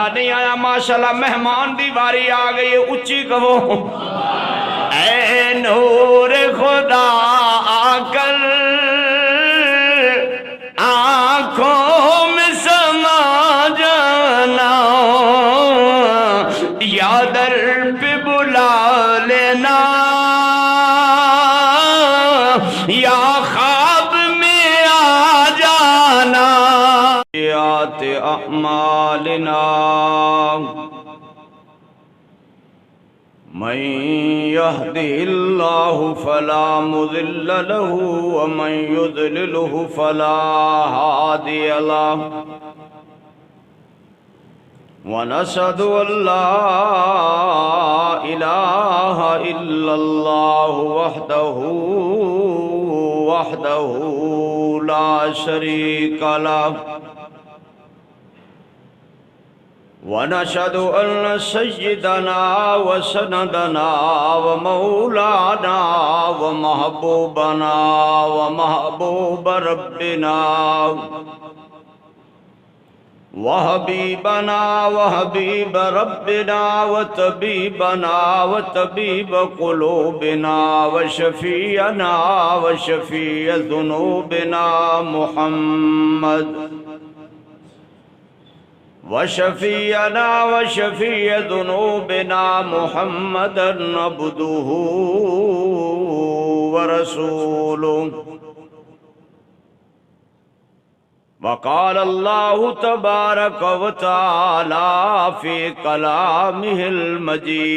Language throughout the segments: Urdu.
بندہ نہیں آیا ماشاءاللہ مہمان دی باری آ گئی ہے اچھی کہو اے نور خدا آ کر آنکھوں میں سما جانا یا در پہ بلا لینا یا خواب میں آ جانا سیئات اعمالنا من يهده الله فلا مضل له ومن يضلله فلا هادي له ونشهد أن لا إله إلا الله وحده لا شريك له ونشهد أن سيدنا وسندنا ومولانا ومحبوبنا ومحبوب ربنا وحبيبنا وحبيب ربنا وطبيبنا وطبيب قلوبنا وشفيعنا وشفيع ذنوبنا محمد وشفيعنا وشفيع ذنوبنا محمدا عبده ورسوله وقال الله تبارك وتعالى في كلامه المجيد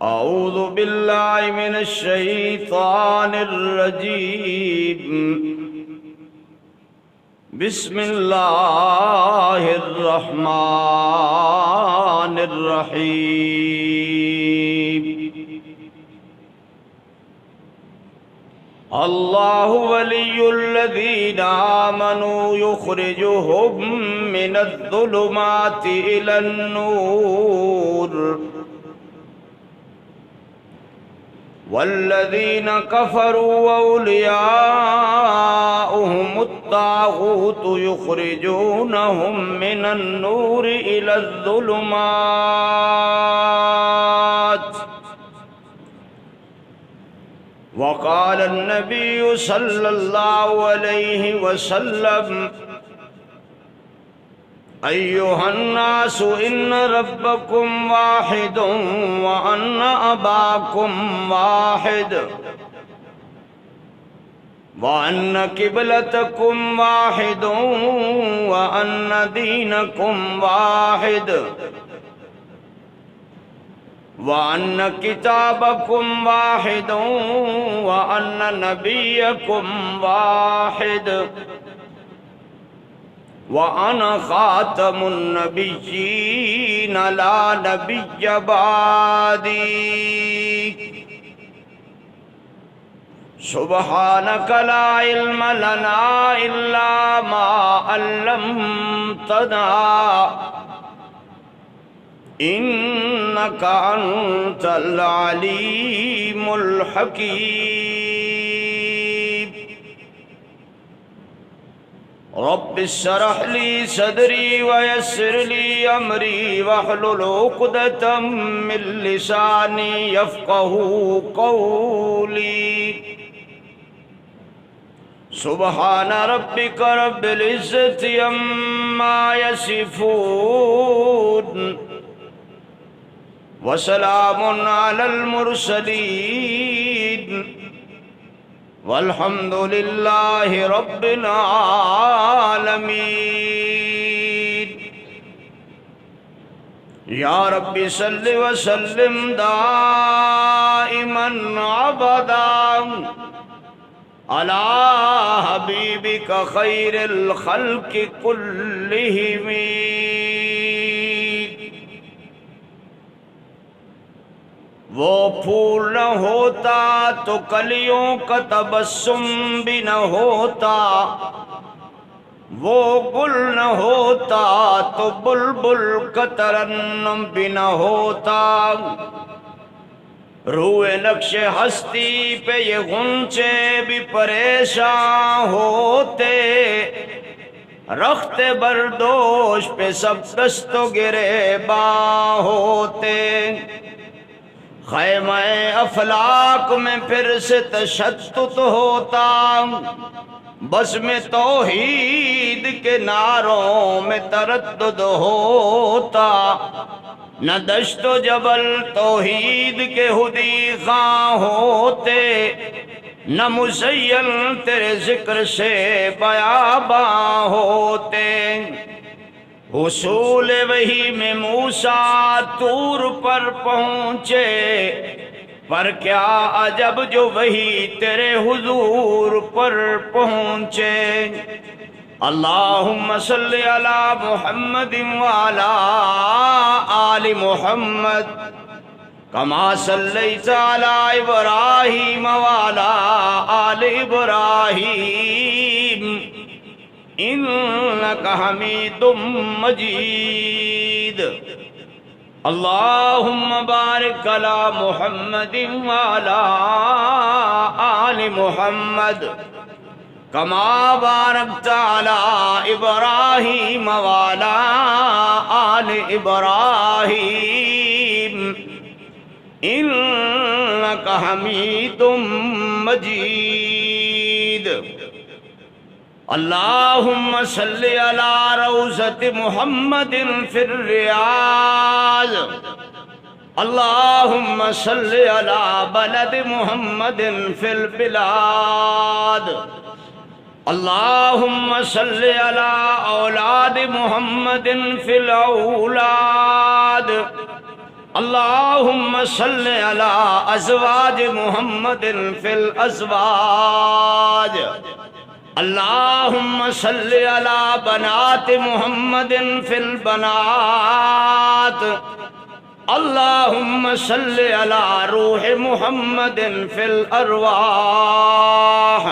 أعوذ بالله من الشيطان الرجيم بسم الله الرحمن الرحيم الله ولي الذين آمنوا يخرجهم من الظلمات إلى النور والذين كفروا أولياؤهم الطاغوت يخرجونهم من النور إلى الظلمات وقال النبي صلى الله عليه وسلم أيها الناس إن ربكم واحد وأن أباكم واحد وأن قبلتكم واحد وأن دينكم واحد وأن كتابكم واحد وأن نبيكم واحد وأنا خاتم النبيين لا نبي بعدي سبحانك لا علم لنا إلا ما علمتنا إنك أنت العليم الحكيم رب اشرح لي صدري ويسر لي أمري واحلل عقدة من لساني يفقهوا قولي سبحان ربك رب العزة عما يصفون وسلام على المرسلين والحمد لله رب العالمين يا رب صل وسلم دائما أبدا على حبيبك خير الخلق كلهم وہ پھول نہ ہوتا تو کلیوں کا تبسم بھی نہ ہوتا وہ گل نہ ہوتا تو بلبل کا ترنم بھی نہ ہوتا روئے نقش ہستی پہ یہ غنچے بھی پریشان ہوتے، رخت بردوش پہ سب دست و گریباں ہوتے، خیمہ افلاک میں پھر سے تشدد ہوتا، بزم توحید کے نعروں میں تردد ہوتا، نہ دشت و جبل توحید کے حدی خواں ہوتے، نہ مزین تیرے ذکر سے بیاباں ہوتے، حصول وحی میں موسیٰ طور پر پہنچے، پر کیا عجب جو وحی تیرے حضور پر پہنچے۔ اللہم صلی علی محمد وعلی آل محمد کما صلیت علی ابراہیم وعلی آل ابراہیم انک حمید مجید۔ اللہم بارک علی محمد وعلی آل محمد کما بارکت علی ابراہیم وعلی آل ابراہیم انک حمید مجید۔ اللہم صلی علی روضۃ محمد فی الریاض، اللہم صلی علی بلد محمد فی البلاد، اللہم صلی علی اولاد محمد فی الاولاد، اللہم صلی علی ازواج محمد فی الازواج، اللہم صلی علی بنات محمد فی البنات، اللہم صلی علی روح محمد فی الارواح،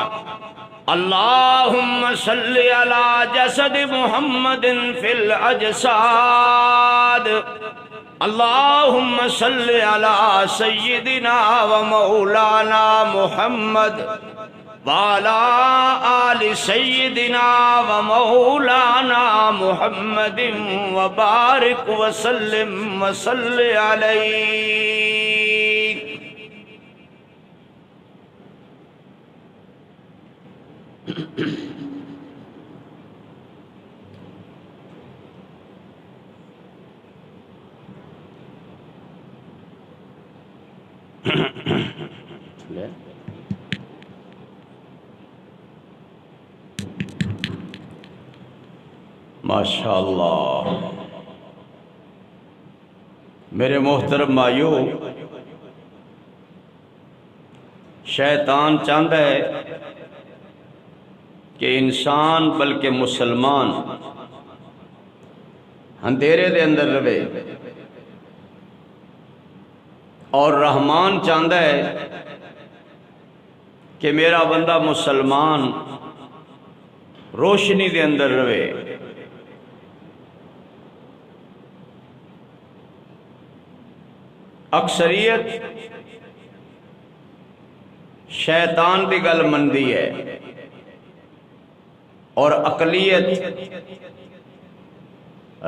اللہم صلی علی جسد محمد فی الاجساد، اللہم صلی علی سیدنا و مولانا محمد وعلی آل سیدنا و مولانا محمد وبارک وسلم وصلی علیہ۔ ماشاءاللہ میرے محترم بھائیو، شیطان چاہتا ہے کہ انسان بلکہ مسلمان اندھیرے دے اندر رہے، اور رحمان چاہتا ہے کہ میرا بندہ مسلمان روشنی دے اندر رہے۔ اکثریت شیطان دی گل مندی ہے اور اقلیت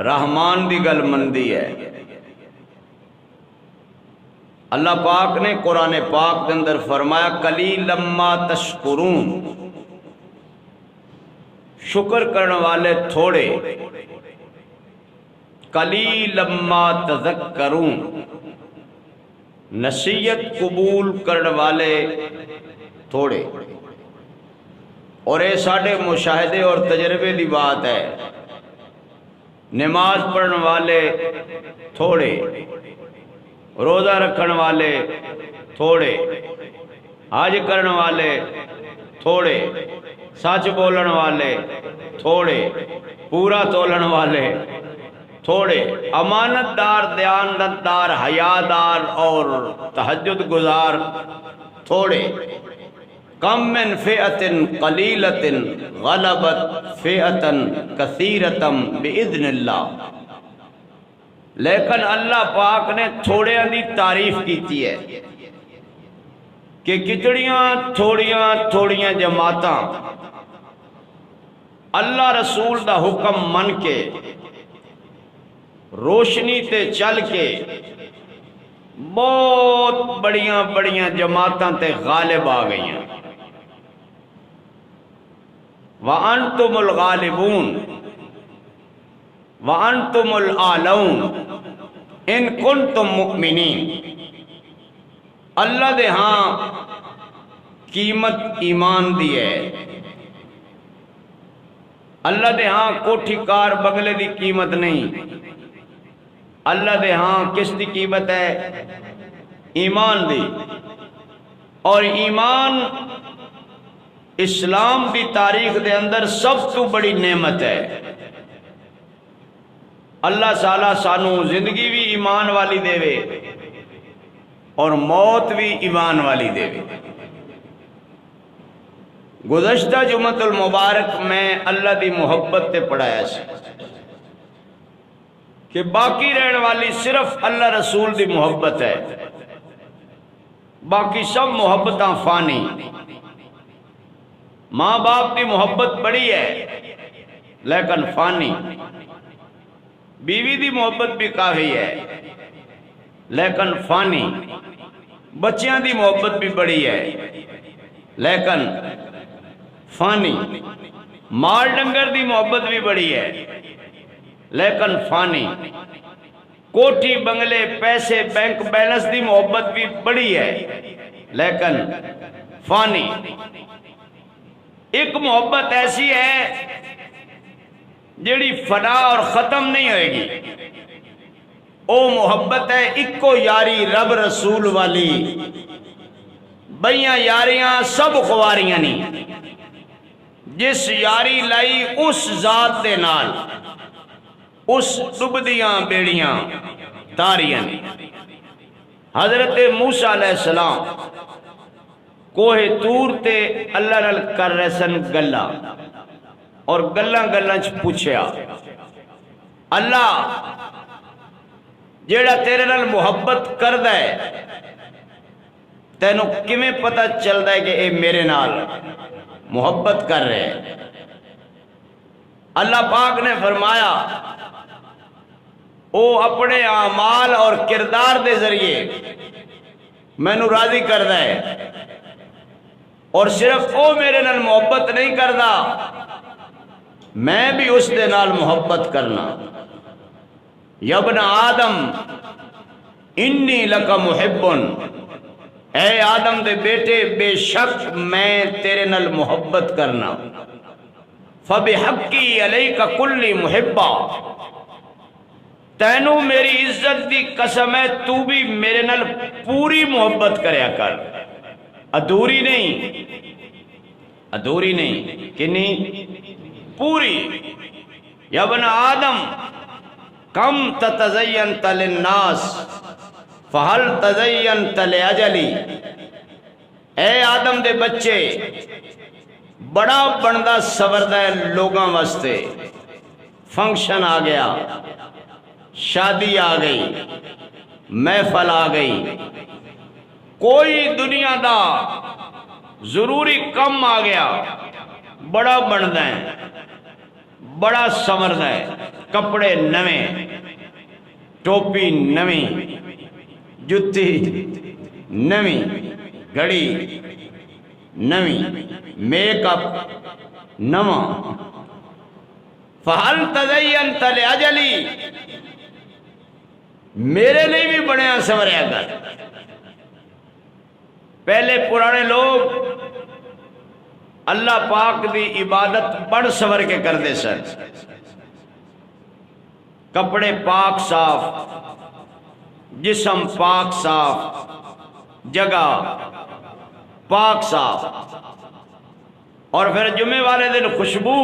رحمان دی گل مندی ہے۔ اللہ پاک نے قرآن پاک کے اندر فرمایا قلیلا ما تشکرون، شکر کرنے والے تھوڑے، قلیلا ما تذکرون، نصیحت قبول کرنے والے تھوڑے۔ اور یہ ساڑھے مشاہدے اور تجربے دی بات ہے، نماز پڑھنے والے تھوڑے، روزہ رکھنے والے تھوڑے، حج کرنے والے تھوڑے، سچ بولن والے تھوڑے، پورا تولن والے تھوڑے، امانت دار، دیانت دار، حیادار اور تہجد گزار تھوڑے۔ کم من فئۃ قلیلۃ غلبت فئۃ کثیرۃ باذن اللہ۔ لیکن اللہ پاک نے تھوڑے دی تعریف کیتی ہے، کہ کتنیاں تھوڑیاں جماعتاں اللہ رسول دا حکم من کے روشنی تے چل کے بہت بڑیاں جماعتاں تے غالب آ گئیاں۔ وَأَنْتُمُ الْغَالِبُونَ وَأَنْتُمُ الْأَعْلَوْنَ إِن كُنتُم مُؤْمِنِينَ۔ اللہ دے ہاں قیمت ایمان دی ہے۔ اللہ دے ہاں کوٹھی کار بگلے دی قیمت نہیں، اللہ دے ہاں کس دی قیمت ہے؟ ایمان دی۔ اور ایمان اسلام دی تاریخ دے اندر سب تو بڑی نعمت ہے۔ اللہ تعالیٰ سانو زندگی بھی ایمان والی دے وے اور موت بھی ایمان والی دے وے۔ گزشتہ جمعۃ المبارک میں اللہ دی محبت تے پڑھایا سی کہ باقی رہن والی صرف اللہ رسول دی محبت ہے، باقی سب محبتاں فانی۔ ماں باپ دی محبت بڑی ہے لیکن فانی، بیوی دی محبت بھی کافی ہے لیکن فانی، بچیاں دی محبت بھی بڑی ہے لیکن فانی، مال ڈنگر دی محبت بھی بڑی ہے لیکن فانی، کوٹھی بنگلے پیسے بینک بیلنس دی محبت بھی بڑی ہے لیکن فانی۔ ایک محبت ایسی ہے جیڑی فنا اور ختم نہیں ہوئے گی، او محبت ہے اکو یاری رب رسول والی، بئیاں یاریاں سب خواریاں نہیں، جس یاری لائی اس ذات دے نال اس ڈبدیاں بیڑیاں تاریاں نہیں۔ حضرت موسیٰ علیہ السلام کوہ طور تے اللہ نال کر رہے سن گلا، اور گلاں چ پوچھیا اللہ جیڑا تیرے نال محبت کردا ہے تینوں کیویں پتہ چلدا ہے کہ اے میرے نال محبت کر رہے ہیں؟ اللہ پاک نے فرمایا او اپنے اعمال اور کردار دے ذریعے مینوں راضی کردا ہے، اور صرف او میرے نال محبت نہیں کردا، میں بھی اس دے نال محبت کرنا۔ یا ابن آدم انی لک محب، اے آدم دے بیٹے بے شک میں تیرے نال محبت کرنا۔ فبحقی علیک کلی محبا، تینوں میری عزت دی قسم ہے تو بھی میرے نال پوری محبت کریا کر، ادھوری نہیں، کنی پوری۔ یا ابن آدم کم تتزینت للناس فہل تزینت لأجلی، اے آدم دے بچے بڑا بندہ سوردہ ہے لوگاں واسطے، فنکشن آ گیا، شادی آ گئی، محفل آ گئی، کوئی دنیا دا ضروری کم آ گیا، بڑا بندہ ہے، بڑا سوردہ ہے، کپڑے نویں، ٹوپی نویں، جتی نویں، گھڑی نویں، میک اپ نواں۔ فہل تزینت لأجلی، میرے لیے بھی بڑے سوریا کر۔ پہلے پرانے لوگ اللہ پاک دی عبادت بڑھ سور کے کرتے سن، کپڑے پاک صاف، جسم پاک صاف، جگہ پاک صاف، اور پھر جمعے والے دن خوشبو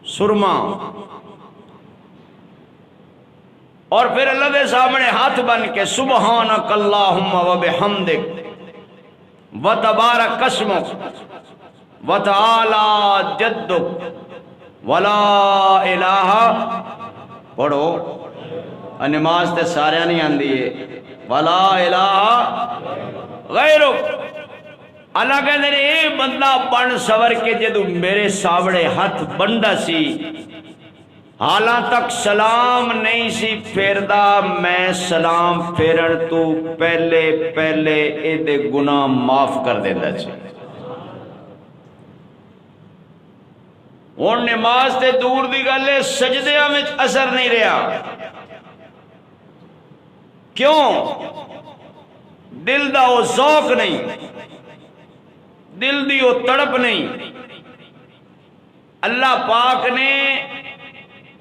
سرما، اور پھر اللہ دے سامنے ہاتھ بن کے سبحانک اللہم و بحمدک وتبارک اسمک وتعالی جدک ولا الہ، پڑھو نماز تے سارے نہیں آندی ہے، ولا الہ غیرک اللہ کہتے ہیں اے بندہ بن سور کے جدو میرے ساوڑے ہاتھ بندا سی حالاں تک سلام نہیں سی پھیردا میں سلام پھیرن تو پہلے پہلے اے دے گناہ معاف کر دیندا سی ہن نماز تے دور دی گل ہے سجدیاں وچ اثر نہیں رہا کیوں دل دا وہ ذوق نہیں دل دی وہ تڑپ نہیں اللہ پاک نے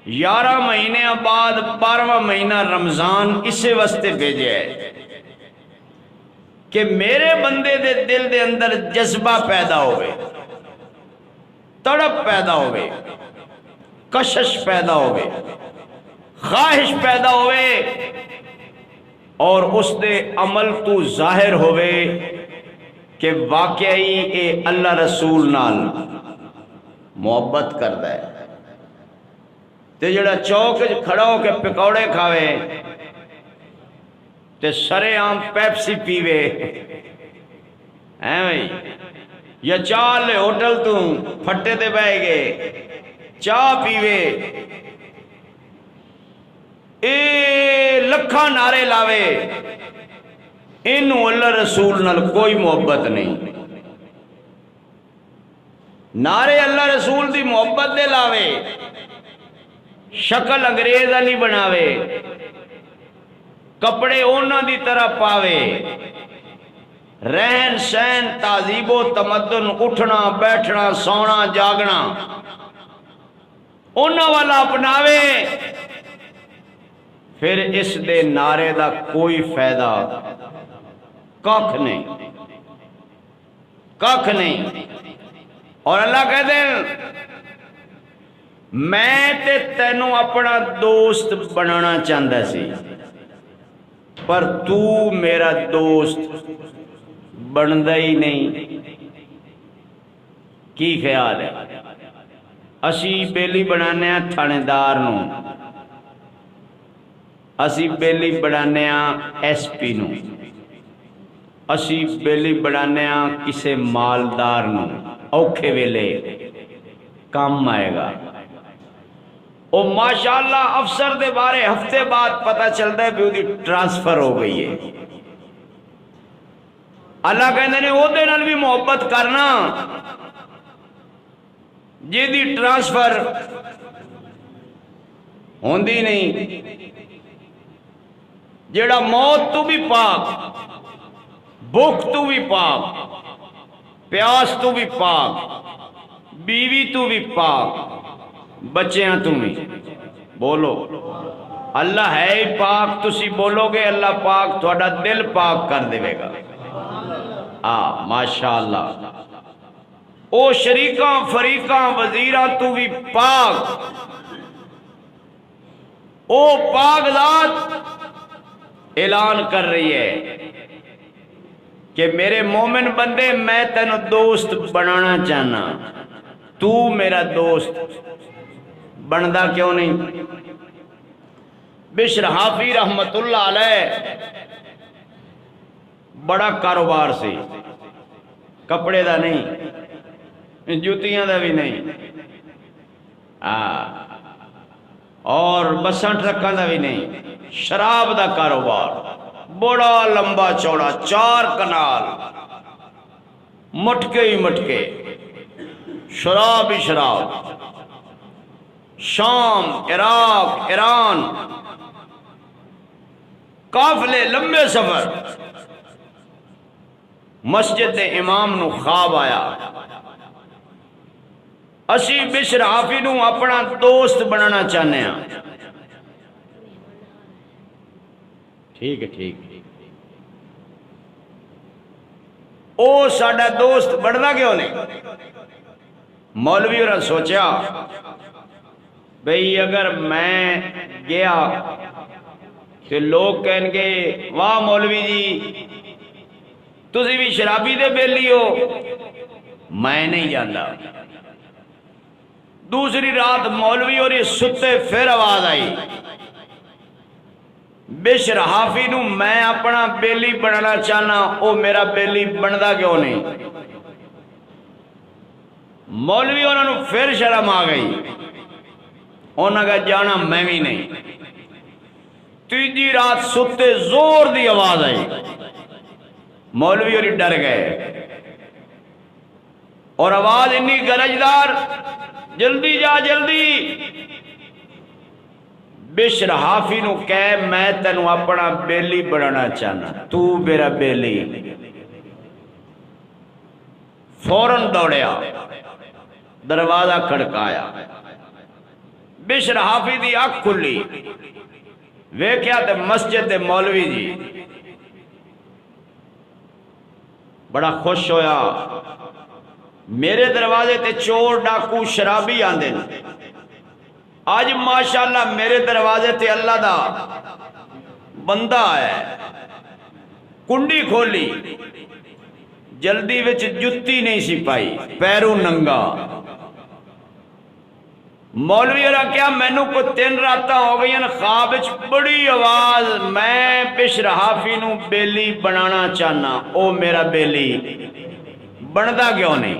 11 مہینے بعد 12واں مہینہ رمضان اسے واسطے بھیجے ہے کہ میرے بندے دے دل دے اندر جذبہ پیدا ہوئے تڑپ پیدا ہوئے کشش پیدا ہوئے خواہش پیدا ہوئے اور اس دے عمل تو ظاہر ہوئے کہ واقعی اے اللہ رسول نال محبت کردا ہے تے جڑا چوک کھڑا ہو کے پکوڑے کھاوے تے سرے عام پیپسی پیوے ہیں بھائی یا چاہ لے ہوٹل تو پھٹے تے بہ گئے چاہ پیوے اے لکھاں نعرے لاوے انہوں اللہ رسول نال کوئی محبت نہیں نعرے اللہ رسول دی محبت دے لاوے شکل انگریز علی بناوے کپڑے اونا دی طرح پاوے رہن سہن تہذیب و تمدن اٹھنا بیٹھنا سونا جاگنا اونا والا اپناوے پھر اس دے نعرے دا کوئی فائدہ کخ نہیں کخ نہیں اور اللہ کہتے ہیں میں تے تینوں اپنا دوست بنانا چاہتا سی پر تو میرا دوست بندا ہی نہیں کی خیال ہے اسی بیلی بنانے ہیں تھانے دار نو اسی بیلی بنانے ہیں ایس پی نو اسی بیلی بنانے ہیں کسے مالدار نو اوکھے ویلے کام آئے گا او ماشاءاللہ افسر دے بارے ہفتے بعد پتہ چلتا ہے بھی وہ دی ٹرانسفر ہو گئی ہے اللہ کہندے نے وہ دے نال بھی محبت کرنا جی دی ٹرانسفر ہوندی نہیں جیڑا موت تو بھی پاک بھوک تو بھی پاک پیاس تو بھی پاک بیوی تو بھی پاک بچیاں تو بھی بولو اللہ ہے ہی پاک تسی بولو گے اللہ پاک تھوڑا دل پاک کر دے گا ماشاءاللہ او شریکاں فریقاں وزیراں تو بھی پاک او پاک ذات اعلان کر رہی ہے کہ میرے مومن بندے میں تینوں دوست بنانا چاہنا تو میرا دوست بندا کیوں نہیں بشر حافی رحمت اللہ علیہ بڑا کاروبار سی کپڑے دا نہیں جوتیاں دا بھی نہیں اور بساں ٹرکاں دا بھی نہیں شراب دا کاروبار بڑا لمبا چوڑا 4 کنال مٹکے ہی مٹکے شراب ہی شراب شام عراق ایران قافلے لمبے سفر مسجد دے امام نو خواب آیا اسی بشر حافی نو اپنا دوست بنانا چاہنے ہیں ٹھیک ہے ٹھیک او ساڈا دوست بڑھنا کیوں نہیں مولوی اور سوچا بھئی اگر میں گیا تو لوگ کہیں گے واہ مولوی جی تسی بھی شرابی دے بیلی ہو میں نہیں جانتا دوسری رات مولوی اور یہ ستے پھر آواز آئی بشر حافی نو میں اپنا بیلی بنانا چاہنا، او میرا بیلی بندا کیوں نہیں؟ مولوی انہوں نے پھر شرم آ گئی، انہوں نے جانا میں بھی نہیں۔ تیجی رات ستے زور دی آواز آئی، مولوی اور ڈر گئے، اور آواز انی گرجدار، جلدی جا جلدی، بشر حافی نو کہے میں تینوں اپنا بیلی بنانا چاہنا، تو میرا بیلی۔ فوراً دوڑیا، دروازہ کھڑکایا، بشر حافی دی آنکھ کھلی، ویکھیا تے مسجد دے مولوی جی، بڑا خوش ہویا، میرے دروازے تے چور ڈاکو شرابی آندے، آج ماشاءاللہ میرے دروازے تے اللہ دا بندہ ہے۔ کنڈی کھولی، جلدی وچ جتی نہیں سی پائی، پیروں ننگا۔ مولوی اور کیا مینو کو 3 راتاں ہو گئی ہیں، خواب وچ بڑی آواز، میں بشر حافی نو بیلی بنانا چاہنا، او میرا بیلی بندا کیوں نہیں؟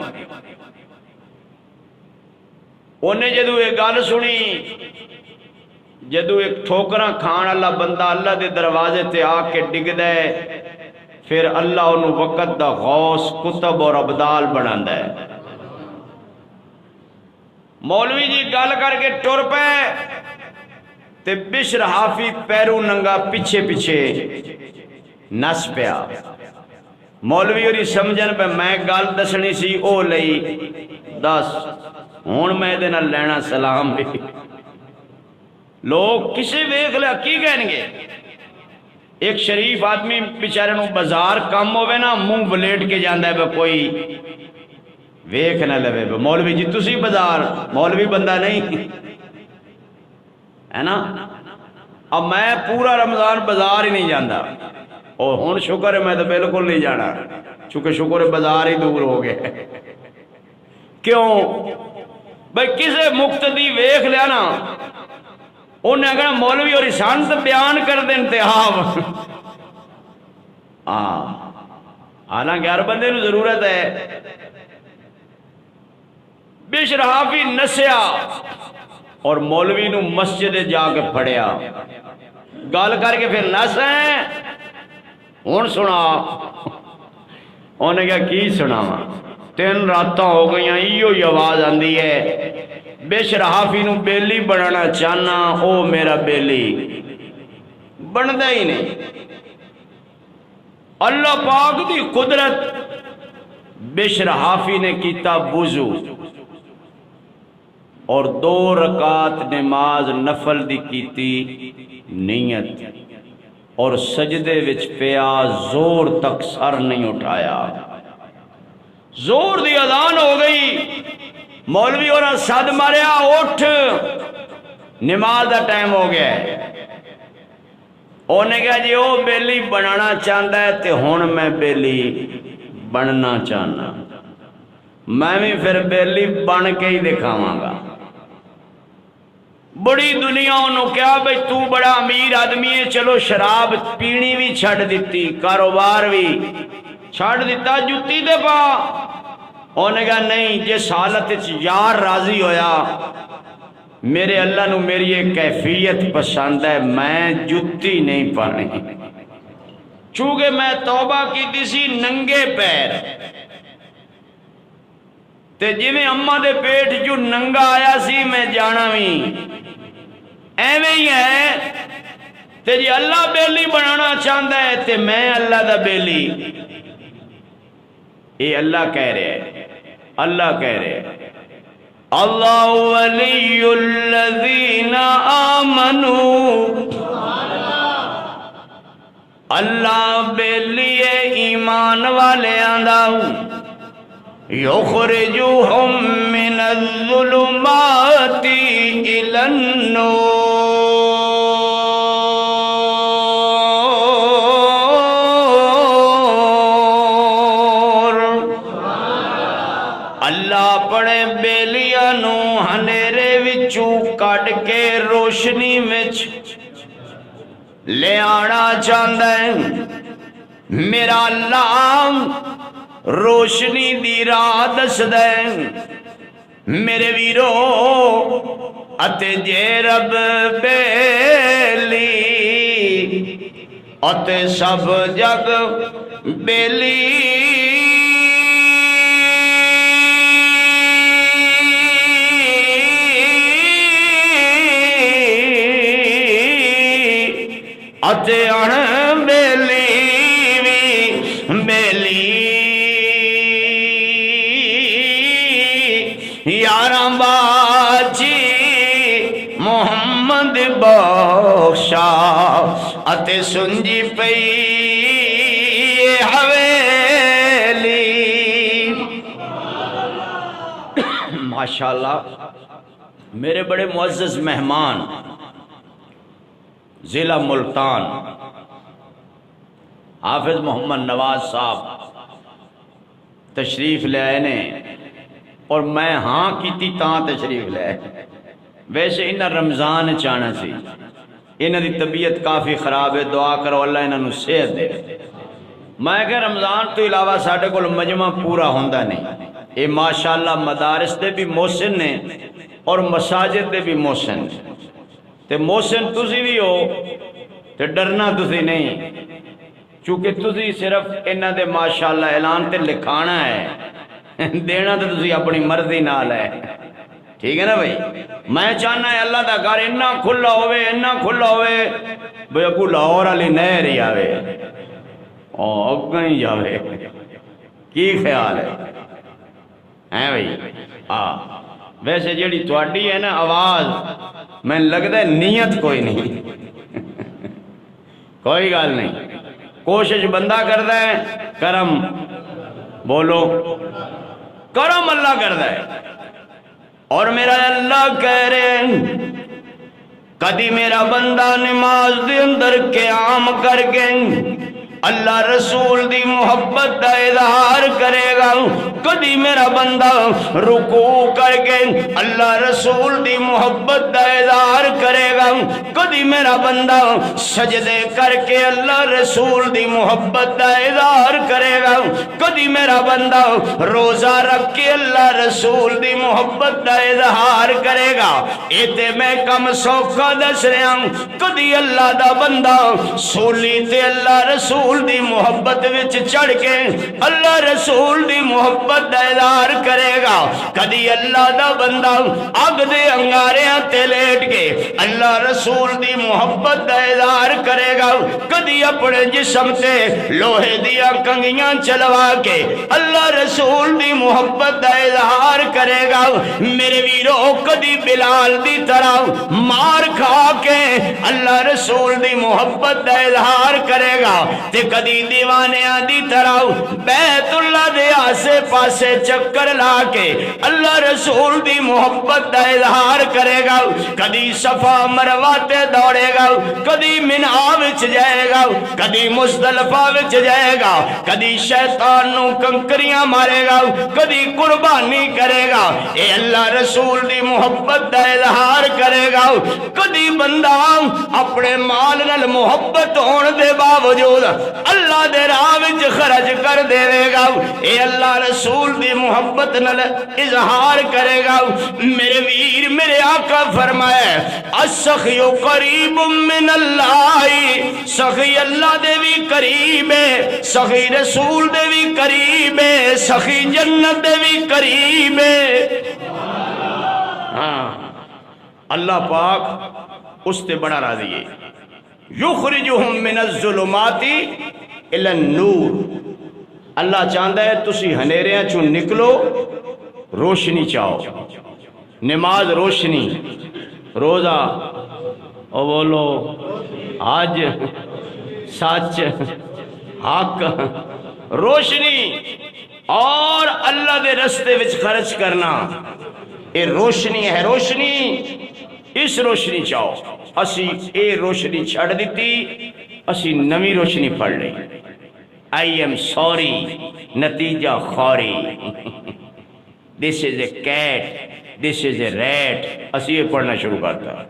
انہیں جدو ایک گل سنی، جدو ایک ٹھوکراں کھان والا بندہ اللہ دے دروازے تے آ کے ڈگ دے، پھر اللہ انہوں وقت دا غوث کتب اور ابدال بناندا ہے۔ مولوی جی گل کر کے ٹر پے تے بشر حافی پیروں ننگا پیچھے پیچھے نس پیا۔ مولوی اور سمجھن پہ میں گل دسنی سی، او لئی دس ہون میں دے نال لینا سلام بھی۔ لوگ کسے ویکھ لیا کی کہیں گے؟ ایک شریف آدمی بیچارے نو بازار کم ہوئے نا، منہ ولیٹ کے جاندہ ہے بے کوئی ویکھ نہ لوے بے، مولوی جی تسی بازار، مولوی بندہ نہیں ہے نا۔ اب میں پورا رمضان بازار ہی نہیں جاندہ، اور ہون شکر ہے میں تو بالکل نہیں جانا، چونکہ شکر ہے بازار ہی دور ہو گئے۔ کیوں بھئی کسے مقتدی ویکھ لیا نا، انہیں اگر مولوی اور سانت بیان کر دیں انتہاب، حالانکہ ہر بندے نو ضرورت ہے۔ بشر حافی نسیا اور مولوی نو مسجد جا کے پھڑیا، گال کر کے پھر نس ہیں ہون سنا۔ انہیں کہا کی سنا؟ 3 راتاں ہو گئی ہیں، ایو ہی آواز آندی ہے، بشر حافی نو بیلی بنانا چاہنا، او میرا بیلی بندا ہی نہیں۔ اللہ پاک دی قدرت، بشر حافی نے کیتا وضو اور 2 رکعت نماز نفل دی کیتی نیت، اور سجدے وچ پیا، زور تک سر نہیں اٹھایا۔ زور دی اذان ہو گئی، مولوی اور صد ماریا، اٹھ نماز دا ٹائم ہو گیا ہے۔ انہیں کہا جی وہ بیلی بنانا چاہتا ہے تے ہون میں بیلی بننا چاہنا، میں بھی پھر بیلی بن کے ہی دکھاواں گا۔ بڑی دنیا انہوں کیا بھئی تو بڑا امیر آدمی ہے، چلو شراب پینی بھی چھڑ دیتی، کاروبار بھی چھڑ دیتا، جتی دے پا۔ انہیں کہا نہیں، جس حالت یار راضی ہویا، میرے اللہ نو میری ایک کیفیت پسند ہے، میں جتی نہیں پانی، چونکہ میں توبہ کی دیسی ننگے پیر، تے جی میں اممہ دے پیٹ جو ننگا آیا سی میں جانا بھی ایویں ہی ہے۔ تے جی اللہ بیلی بنانا چاہتا ہے تے میں اللہ دا بیلی، یہ اللہ کہہ رہے ہیں، اللہ کہہ رہے ہیں اللہ ولی الذین آمنوا، اللہ بیلی ایمان والے آنداؤ، یخرجوہم من الظلمات الی النور، اللہ پڑے بیلیاں نو ہنیرے وچوں کٹ کے روشنی وچ لے آنا چاہتا ہے میرا اللہ روشنی دی راہ دسدا ہے میرے ویرو اتے جے رب بیلی اتے سب جگ بیلی اتے اڑ بیلی وی بیلی یاراں باجی محمد بخشا اتے سنجی پئی حویلی ماشاءاللہ میرے بڑے معزز مہمان ضلع ملتان حافظ محمد نواز صاحب تشریف لے آئے نے اور میں ہاں کیتی تاں تشریف لے آئے ویسے انہاں رمضان چاہنا سی انہاں دی طبیعت کافی خراب ہے دعا کرو اللہ انہاں نو صحت دے میں کہ رمضان تو علاوہ ساڈے کول مجمع پورا ہوندا نہیں اے ماشاءاللہ مدارس دے بھی محسن نے اور مساجد دے بھی محسن تے محسن تسی بھی ہو تے ڈرنا تسی نہیں چونکہ تسی صرف انہاں دے ماشاءاللہ اعلان تے لکھانا ہے دینا تو تسی اپنی مرضی نال ہے ٹھیک ہے نا بھائی میں چاہنا ہے اللہ دا گھر اتنا کھلا ہوئے بھئی اگو لاہور والی نہر ہی آوے اگاں ہی جاوے کی خیال ہے بھائی ویسے جیڑی تواڈی ہے نا آواز میں لگتا ہے نیت کوئی نہیں کوئی گال نہیں کوشش بندہ کرتا ہے کرم بولو کرم اللہ کرتا ہے اور میرا اللہ کہہ رہے ہیں کدی میرا بندہ نماز دے اندر قیام کر کے اللہ رسول دی محبت دا اظہار کرے گا کدی میرا بندہ رکوع کر کے اللہ رسول دی محبت دا اظہار کرے گا کدی میرا بندہ سجدے کر کے اللہ رسول دی محبت دا اظہار کرے گا کدی میرا بندہ روزہ رکھ کے اللہ رسول دی محبت دا اظہار کرے گا ایتے میں کم سوکھا دس رہا ہوں کدی اللہ دا بندہ سولی تے اللہ رسول دی محبت وچ چڑھ کے اللہ رسول دی محبت دا اظہار کرے گا کدی اللہ دا بندہ اگ دے انگاریاں تے لیٹ کے اللہ رسول دی محبت دا اظہار کرے گا کدی اپنے جسم تے لوہے دیا کنگیاں چلوا کے اللہ رسول دی محبت دا اظہار کرے گا میرے ویرو کدی بلال دی طرح مار کھا کے اللہ رسول دی محبت دا اظہار کرے گا تے کدی دیوانیاں دی طرح بیت اللہ دے آسے پاسے چکر لا کے اللہ رسول دی محبت دا اظہار کرے گا کدی صفا مروہ تے دوڑے گا کدی منہ وچ جائے گا کدی مزدلفہ وچ جائے گا کدی شیطان نو کنکریاں مارے گا کدی قربانی کرے گا اے اللہ رسول دی محبت دا اظہار کرے گا کدی بندہ اپنے مال نال محبت ہون دے باوجود اللہ دے راہ وچ خرچ کر دے گا اے اللہ رسول دی محبت نال اظہار کرے گا میرے ویر میرے آقا فرمایا السخی قریب من اللہ سخی اللہ دے بھی قریب ہے سخی رسول دے بھی قریب ہے سخی جنت دے بھی قریب ہے اللہ پاک اس تے بڑا راضی ہے یخرجہم من الظلمات الی النور اللہ چاہتا ہے تسی ہنیریاں چوں نکلو روشنی چاہو نماز روشنی روزہ او بولو حج سچ حق روشنی اور اللہ دے رستے وچ خرچ کرنا اے روشنی ہے روشنی اس روشنی چاہو اسی اے روشنی چھڑ دیتی اسی نمی روشنی پڑھ لئی I am sorry نتیجہ خوری this is a cat this is a rat اسی یہ پڑھنا شروع کرتا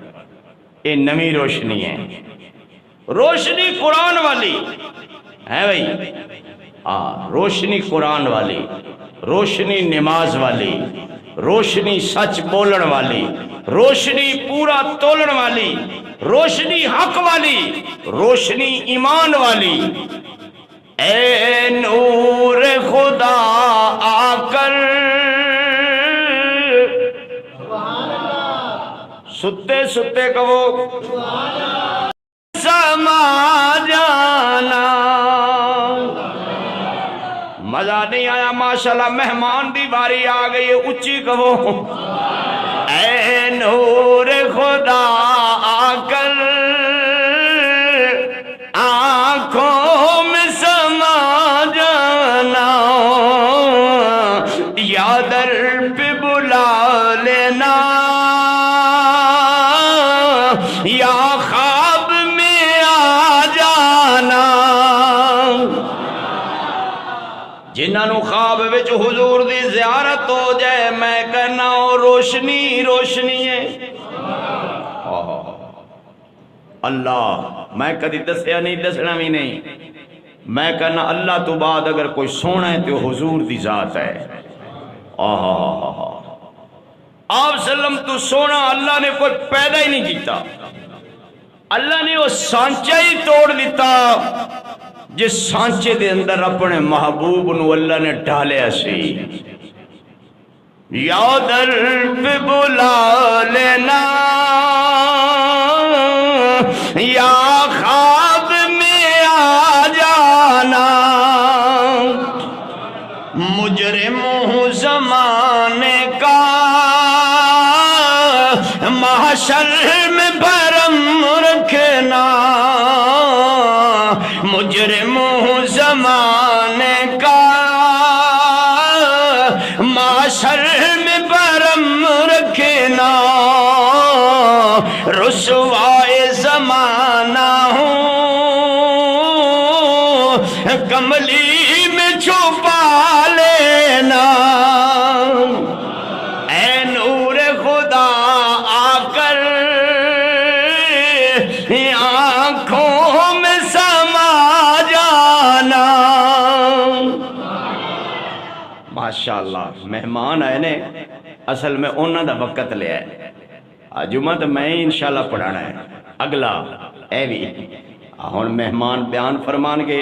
یہ نمی روشنی ہے روشنی قرآن والی ہے بھائی، روشنی قرآن والی، روشنی نماز والی، روشنی سچ بولن والی، روشنی پورا تولن والی، روشنی حق والی، روشنی ایمان والی۔ اے نور خدا آ کر ستے ستے کہو سما جانا۔ مزہ نہیں آیا؟ ماشاءاللہ مہمان دی باری آ گئی، اچھی کہو اے نور خدا آ کر آنکھوں میں سما جانا، یا در پہ بلا لینا، یا خواب میں آ جانا۔ جنہاں نو خواب وچ حضور دی زیارت ہو جائے، میں کہنا روشنی روشنی ہے۔ اللہ میں کدی دسیا نہیں، دسنا بھی نہیں، میں کہنا اللہ تو بعد اگر کوئی سونا ہے تو حضور دی ذات ہے۔ آپ سلم تو سونا اللہ نے کوئی پیدا ہی نہیں کیتا، اللہ نے وہ سانچہ ہی توڑ دیتا جس سانچے دے اندر اپنے محبوب نو اللہ نے ڈالیا سی۔ یا در پہ بلا لینا، یا خواب میں آ جانا، مجرم ہوں زمانے کا، محشر میں بھرم رکھنا، مجرم ہوں زمانے کا، محشر میں بھرم رکھنا، رسوائے زمانہ ہوں، کملی میں چھپا لینا۔ اے نور خدا آ کر آنکھوں میں سما جانا۔ ماشاءاللہ مہمان آئے نے، اصل میں انہوں دا وقت لیا ہے، جمعہ تو میں انشاءاللہ پڑھانا ہے، اگلا اے بھی ہن مہمان بیان فرمان گے،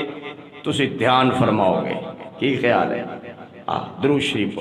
تسی دھیان فرماؤ گے، کی خیال ہے؟ درود شریف